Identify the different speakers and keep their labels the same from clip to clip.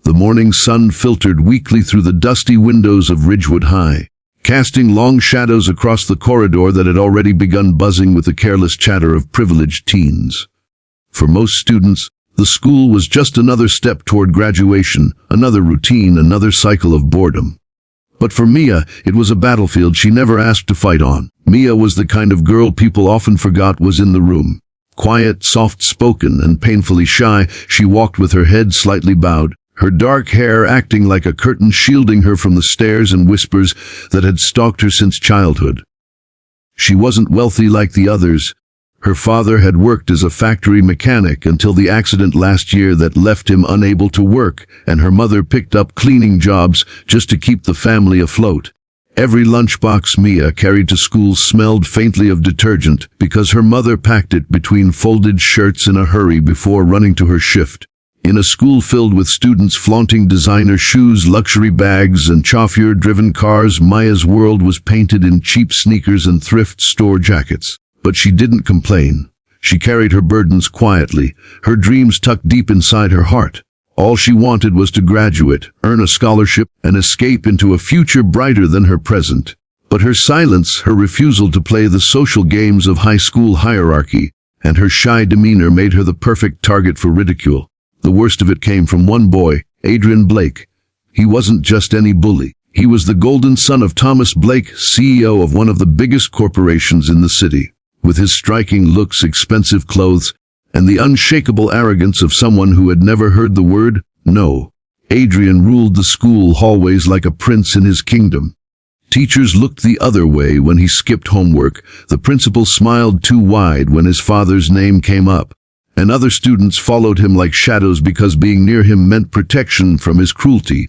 Speaker 1: The morning sun filtered weakly through the dusty windows of Ridgewood High, casting long shadows across the corridor that had already begun buzzing with the careless chatter of privileged teens. For most students, the school was just another step toward graduation, another routine, another cycle of boredom. But for Mia, it was a battlefield she never asked to fight on. Mia was the kind of girl people often forgot was in the room. Quiet, soft-spoken, and painfully shy, she walked with her head slightly bowed, her dark hair acting like a curtain shielding her from the stares and whispers that had stalked her since childhood. She wasn't wealthy like the others. Her father had worked as a factory mechanic until the accident last year that left him unable to work, and her mother picked up cleaning jobs just to keep the family afloat. Every lunchbox Mia carried to school smelled faintly of detergent because her mother packed it between folded shirts in a hurry before running to her shift. In a school filled with students flaunting designer shoes, luxury bags, and chauffeur-driven cars, Maya's world was painted in cheap sneakers and thrift store jackets. But she didn't complain. She carried her burdens quietly, her dreams tucked deep inside her heart. All she wanted was to graduate, earn a scholarship, and escape into a future brighter than her present. But her silence, her refusal to play the social games of high school hierarchy, and her shy demeanor made her the perfect target for ridicule. The worst of it came from one boy, Adrian Blake. He wasn't just any bully. He was the golden son of Thomas Blake, CEO of one of the biggest corporations in the city. With his striking looks, expensive clothes, and the unshakable arrogance of someone who had never heard the word no, Adrian ruled the school hallways like a prince in his kingdom. Teachers looked the other way when he skipped homework, the principal smiled too wide when his father's name came up, and other students followed him like shadows because being near him meant protection from his cruelty.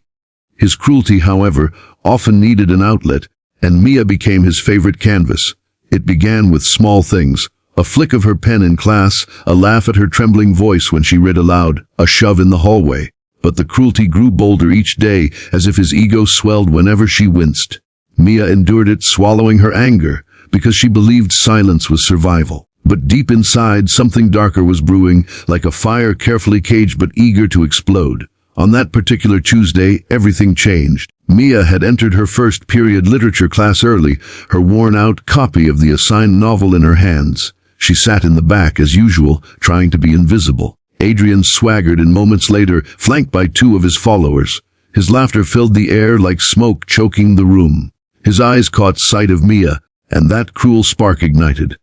Speaker 1: His cruelty, however, often needed an outlet, and Mia became his favorite canvas. It began with small things, a flick of her pen in class, a laugh at her trembling voice when she read aloud, a shove in the hallway. But the cruelty grew bolder each day, as if his ego swelled whenever she winced. Mia endured it, swallowing her anger, because she believed silence was survival. But deep inside, something darker was brewing, like a fire carefully caged but eager to explode. On that particular Tuesday, everything changed. Mia had entered her first period literature class early, her worn-out copy of the assigned novel in her hands. She sat in the back, as usual, trying to be invisible. Adrian swaggered in moments later, flanked by two of his followers. His laughter filled the air like smoke choking the room. His eyes caught sight of Mia, and that cruel spark ignited.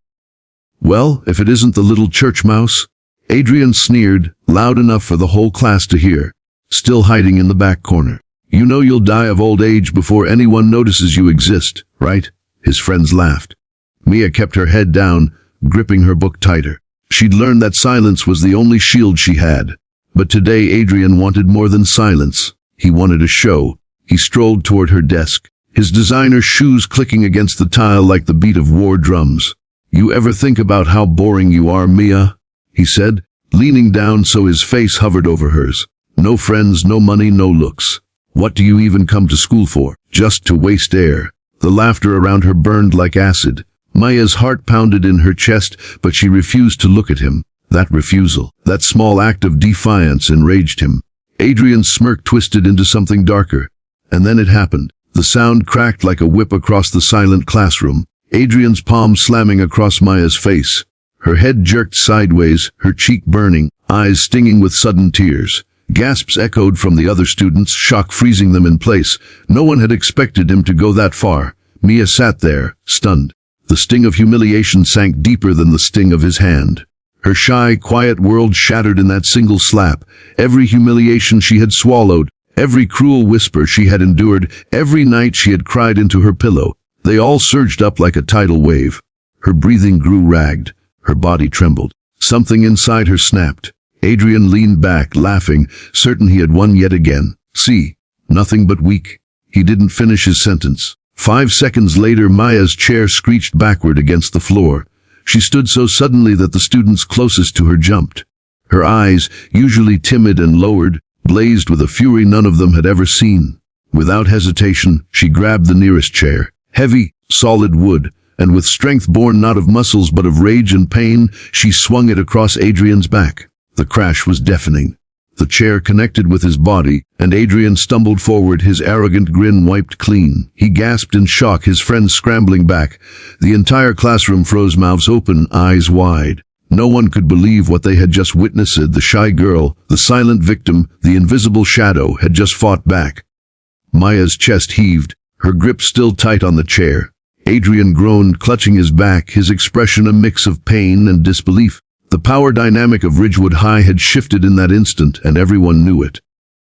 Speaker 1: "Well, if it isn't the little church mouse," Adrian sneered, loud enough for the whole class to hear, still hiding in the back corner. "You know you'll die of old age before anyone notices you exist, right?" His friends laughed. Mia kept her head down, gripping her book tighter. She'd learned that silence was the only shield she had. But today Adrian wanted more than silence. He wanted a show. He strolled toward her desk, his designer shoes clicking against the tile like the beat of war drums. "You ever think about how boring you are, Mia?" he said, leaning down so his face hovered over hers. "No friends, no money, no looks. What do you even come to school for? Just to waste air." The laughter around her burned like acid. Maya's heart pounded in her chest, but she refused to look at him. That refusal, that small act of defiance, enraged him. Adrian's smirk twisted into something darker. And then it happened. The sound cracked like a whip across the silent classroom. Adrian's palm slamming across Maya's face. Her head jerked sideways, her cheek burning, eyes stinging with sudden tears. Gasps echoed from the other students, shock freezing them in place. No one had expected him to go that far. Mia sat there, stunned. The sting of humiliation sank deeper than the sting of his hand. Her shy, quiet world shattered in that single slap. Every humiliation she had swallowed, every cruel whisper she had endured, every night she had cried into her pillow, they all surged up like a tidal wave. Her breathing grew ragged. Her body trembled. Something inside her snapped. Adrian leaned back, laughing, certain he had won yet again. "See, nothing but weak." He didn't finish his sentence. 5 seconds later, Maya's chair screeched backward against the floor. She stood so suddenly that the students closest to her jumped. Her eyes, usually timid and lowered, blazed with a fury none of them had ever seen. Without hesitation, she grabbed the nearest chair. Heavy, solid wood, and with strength born not of muscles but of rage and pain, she swung it across Adrian's back. The crash was deafening. The chair connected with his body, and Adrian stumbled forward, his arrogant grin wiped clean. He gasped in shock, his friends scrambling back. The entire classroom froze, mouths open, eyes wide. No one could believe what they had just witnessed. The shy girl, the silent victim, the invisible shadow, had just fought back. Maya's chest heaved, her grip still tight on the chair. Adrian groaned, clutching his back, his expression a mix of pain and disbelief. The power dynamic of Ridgewood High had shifted in that instant, and everyone knew it.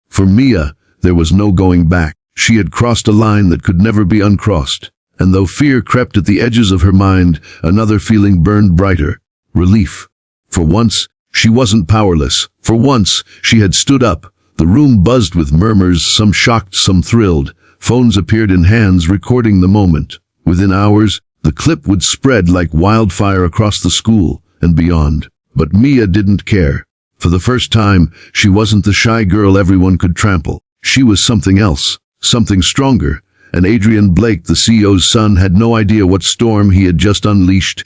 Speaker 1: For Mia, there was no going back. She had crossed a line that could never be uncrossed. And though fear crept at the edges of her mind, another feeling burned brighter: relief. For once, she wasn't powerless. For once, she had stood up. The room buzzed with murmurs, some shocked, some thrilled. Phones appeared in hands, recording the moment. Within hours, the clip would spread like wildfire across the school and beyond. But Mia didn't care. For the first time, she wasn't the shy girl everyone could trample. She was something else, something stronger. And Adrian Blake, the CEO's son, had no idea what storm he had just unleashed.